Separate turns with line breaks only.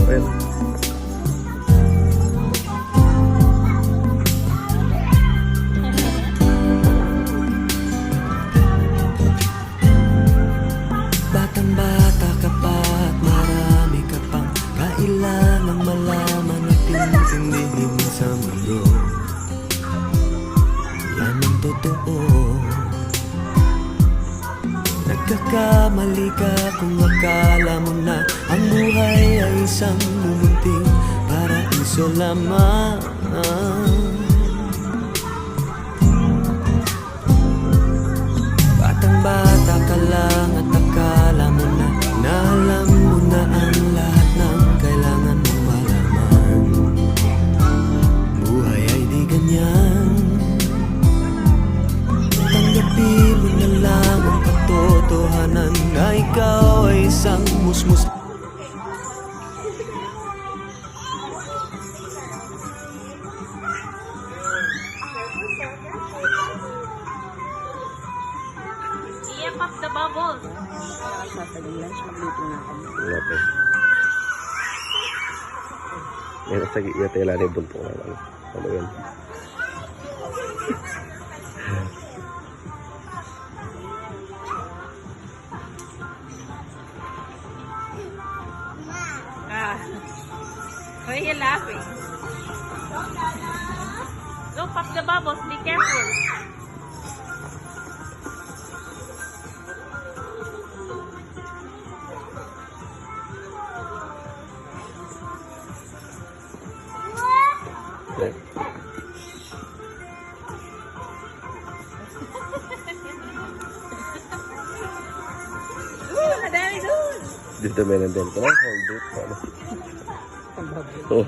Ayan.
Batang-bata ka pa at marami ka pang kailangang malaman at intindihin sa mundo. Yan ang totoo. Nagkakamali ka kung akala mo na ang buhay ay isang mumunting paraiso lamang. Batang-bata ka lang at akala mo na alam mo na ang lahat ng kailangan mong malaman. Buhay ay di ganyan. Tanggapin mo na lang ang katotohanan na ikaw ay isang musmus.
Pop the bubbles.
Lunch, magluto na kami.
Wala po. Yan sa iyatela ni bunto na lang. Ano yan?
Why are you laughing? Go pop the bubbles. Be careful.
Okay.
Nadali doon.
Dito may nandun ko na. Hold it. Oh.